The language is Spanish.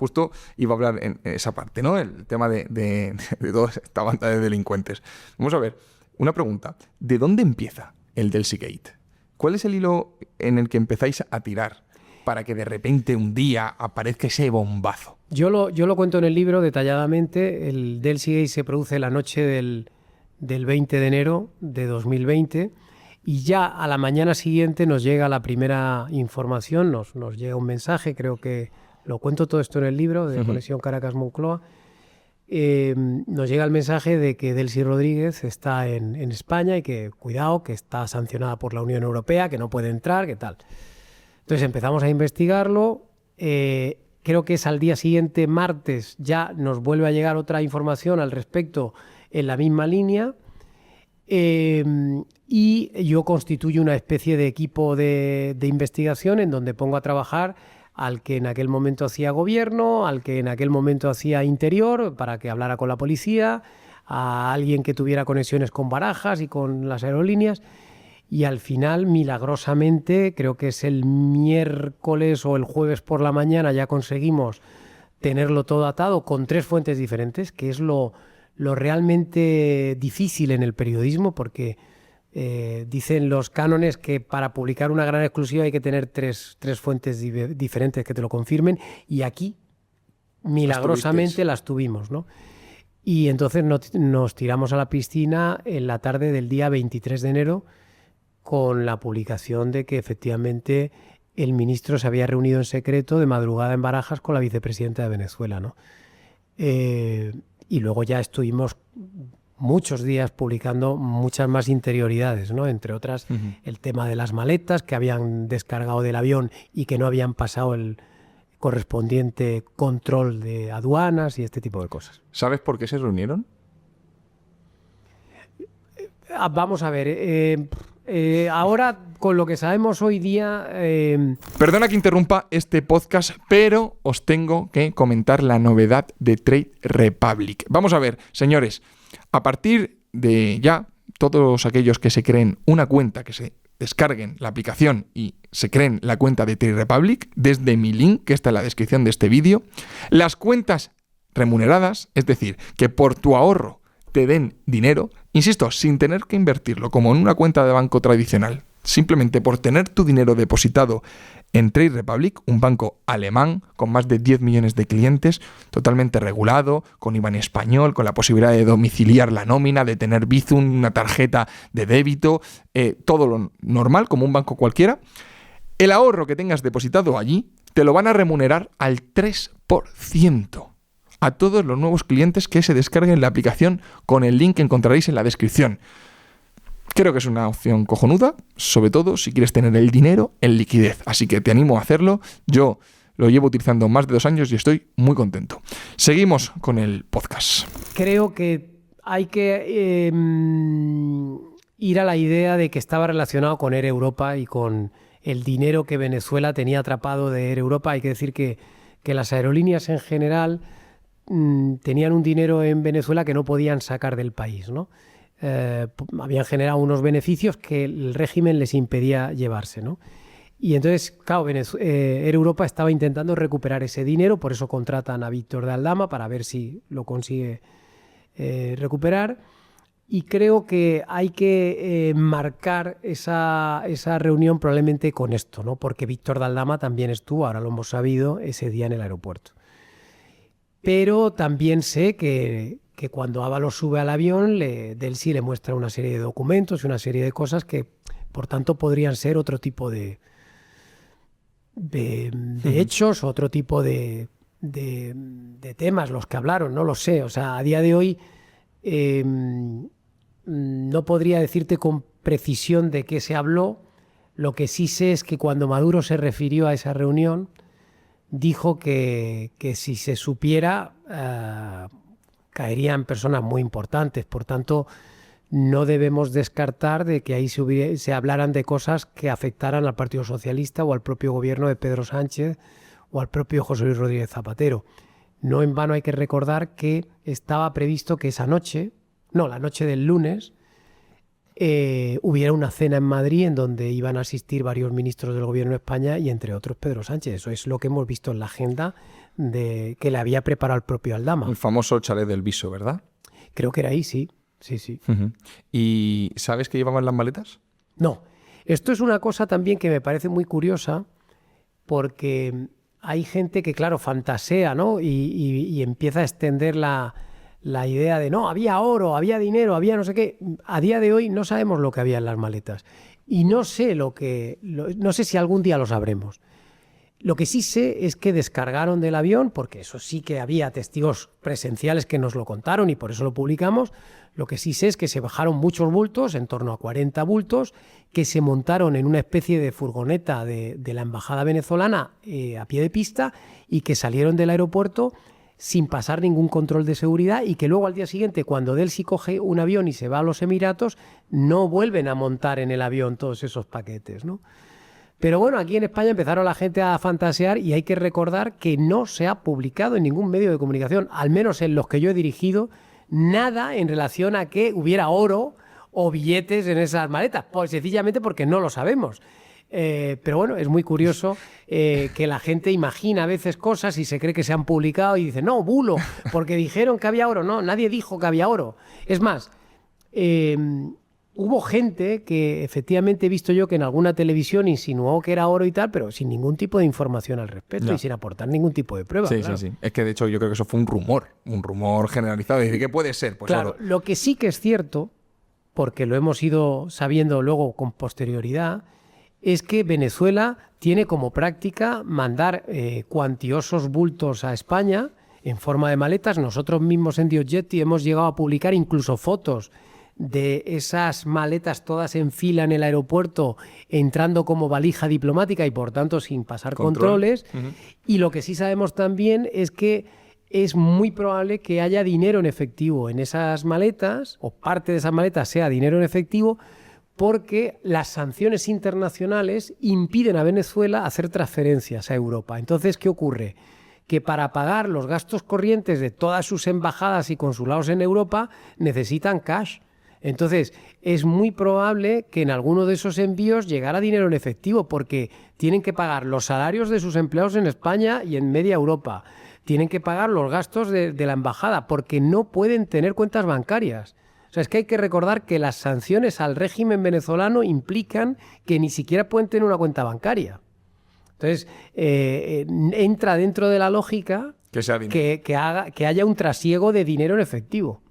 justo iba a hablar en esa parte, ¿no? El tema de toda esta banda de delincuentes. Vamos a ver, una pregunta. ¿De dónde empieza el Delsey-Gate? ¿Cuál es el hilo en el que empezáis a tirar para que de repente un día aparezca ese bombazo? Yo lo cuento en el libro detalladamente. El Delsey-Gate se produce la noche del 20 de enero de 2020 y ya a la mañana siguiente nos llega la primera información, nos llega un mensaje, creo que lo cuento todo esto en el libro de Conexión Caracas-Moncloa. Nos llega el mensaje de que Delcy Rodríguez está en España y que, cuidado, que está sancionada por la Unión Europea, que no puede entrar, que tal. Entonces empezamos a investigarlo. Creo que es al día siguiente, martes, ya nos vuelve a llegar otra información al respecto en la misma línea. Y yo constituyo una especie de equipo de investigación en donde pongo a trabajar al que en aquel momento hacía gobierno, al que en aquel momento hacía interior, para que hablara con la policía, a alguien que tuviera conexiones con Barajas y con las aerolíneas. Y al final, milagrosamente, creo que es el miércoles o el jueves por la mañana, ya conseguimos tenerlo todo atado con 3 fuentes diferentes, que es lo realmente difícil en el periodismo, porque dicen los cánones que para publicar una gran exclusiva hay que tener tres fuentes diferentes que te lo confirmen, y aquí milagrosamente las tuvimos, ¿no? Y entonces nos tiramos a la piscina en la tarde del día 23 de enero con la publicación de que efectivamente el ministro se había reunido en secreto de madrugada en Barajas con la vicepresidenta de Venezuela, ¿no? Y luego ya estuvimos muchos días publicando muchas más interioridades, ¿no? Entre otras, el tema de las maletas que habían descargado del avión y que no habían pasado el correspondiente control de aduanas y este tipo de cosas. ¿Sabes por qué se reunieron? Vamos a ver, ahora con lo que sabemos hoy día... Perdona que interrumpa este podcast, pero os tengo que comentar la novedad de Trade Republic. Vamos a ver, señores, a partir de ya, todos aquellos que se creen una cuenta, que se descarguen la aplicación y se creen la cuenta de Trade Republic, desde mi link, que está en la descripción de este vídeo, las cuentas remuneradas, es decir, que por tu ahorro te den dinero, insisto, sin tener que invertirlo como en una cuenta de banco tradicional, simplemente por tener tu dinero depositado en Trade Republic, un banco alemán con más de 10 millones de clientes, totalmente regulado, con IBAN español, con la posibilidad de domiciliar la nómina, de tener Bizum, una tarjeta de débito, todo lo normal, como un banco cualquiera. El ahorro que tengas depositado allí te lo van a remunerar al 3%. A todos los nuevos clientes que se descarguen la aplicación con el link que encontraréis en la descripción. Creo que es una opción cojonuda, sobre todo si quieres tener el dinero en liquidez. Así que te animo a hacerlo. Yo lo llevo utilizando más de 2 años y estoy muy contento. Seguimos con el podcast. Creo que hay que ir a la idea de que estaba relacionado con Air Europa y con el dinero que Venezuela tenía atrapado de Air Europa. Hay que decir que las aerolíneas en general tenían un dinero en Venezuela que no podían sacar del país, ¿no? Habían generado unos beneficios que el régimen les impedía llevarse, ¿no? Y entonces, claro, Air Europa estaba intentando recuperar ese dinero, por eso contratan a Víctor de Aldama para ver si lo consigue recuperar. Y creo que hay que marcar esa reunión probablemente con esto, ¿no? Porque Víctor de Aldama también estuvo, ahora lo hemos sabido, ese día en el aeropuerto. Pero también sé que cuando Ábalos sube al avión, Delcy le muestra una serie de documentos y una serie de cosas que, por tanto, podrían ser otro tipo de hechos, otro tipo de temas los que hablaron, no lo sé. O sea, a día de hoy no podría decirte con precisión de qué se habló. Lo que sí sé es que cuando Maduro se refirió a esa reunión, dijo que si se supiera caerían personas muy importantes. Por tanto, no debemos descartar de que ahí se hablaran de cosas que afectaran al Partido Socialista o al propio gobierno de Pedro Sánchez o al propio José Luis Rodríguez Zapatero. No en vano hay que recordar que estaba previsto que esa noche, la noche del lunes, hubiera una cena en Madrid en donde iban a asistir varios ministros del gobierno de España y entre otros Pedro Sánchez. Eso es lo que hemos visto en la agenda que le había preparado el propio Aldama. El famoso chalet del Viso, ¿verdad? Creo que era ahí, sí. Sí. ¿Y sabes qué llevaban las maletas? No. Esto es una cosa también que me parece muy curiosa, porque hay gente que, claro, fantasea, ¿no? Y empieza a extender la idea de, no, había oro, había dinero, había no sé qué. A día de hoy no sabemos lo que había en las maletas. Y no sé no sé si algún día lo sabremos. Lo que sí sé es que descargaron del avión, porque eso sí que había testigos presenciales que nos lo contaron y por eso lo publicamos. Lo que sí sé es que se bajaron muchos bultos, en torno a 40 bultos, que se montaron en una especie de furgoneta de la embajada venezolana a pie de pista y que salieron del aeropuerto sin pasar ningún control de seguridad, y que luego al día siguiente, cuando Delcy coge un avión y se va a los Emiratos, no vuelven a montar en el avión todos esos paquetes, ¿no? Pero bueno, aquí en España empezaron la gente a fantasear, y hay que recordar que no se ha publicado en ningún medio de comunicación, al menos en los que yo he dirigido, nada en relación a que hubiera oro o billetes en esas maletas, pues sencillamente porque no lo sabemos. Pero bueno, es muy curioso que la gente imagina a veces cosas y se cree que se han publicado y dice, no, bulo, porque dijeron que había oro. No, nadie dijo que había oro. Es más, hubo gente que efectivamente he visto yo que en alguna televisión insinuó que era oro y tal, pero sin ningún tipo de información al respecto y sin aportar ningún tipo de prueba. Sí, claro. sí. Es que de hecho yo creo que eso fue un rumor generalizado. Dice, ¿qué puede ser? Pues claro, oro. lo que sí que es cierto, porque lo hemos ido sabiendo luego con posterioridad, es que Venezuela tiene como práctica mandar cuantiosos bultos a España en forma de maletas. Nosotros mismos en Diogetti hemos llegado a publicar incluso fotos de esas maletas todas en fila en el aeropuerto, entrando como valija diplomática y por tanto sin pasar controles. Y lo que sí sabemos también es que es muy probable que haya dinero en efectivo en esas maletas, o parte de esas maletas sea dinero en efectivo, porque las sanciones internacionales impiden a Venezuela hacer transferencias a Europa. Entonces, ¿qué ocurre? Que para pagar los gastos corrientes de todas sus embajadas y consulados en Europa necesitan cash. Entonces, es muy probable que en alguno de esos envíos llegara dinero en efectivo, porque tienen que pagar los salarios de sus empleados en España y en media Europa. Tienen que pagar los gastos de la embajada, porque no pueden tener cuentas bancarias. O sea, es que hay que recordar que las sanciones al régimen venezolano implican que ni siquiera pueden tener una cuenta bancaria. Entonces, entra dentro de la lógica que haya un trasiego de dinero en efectivo.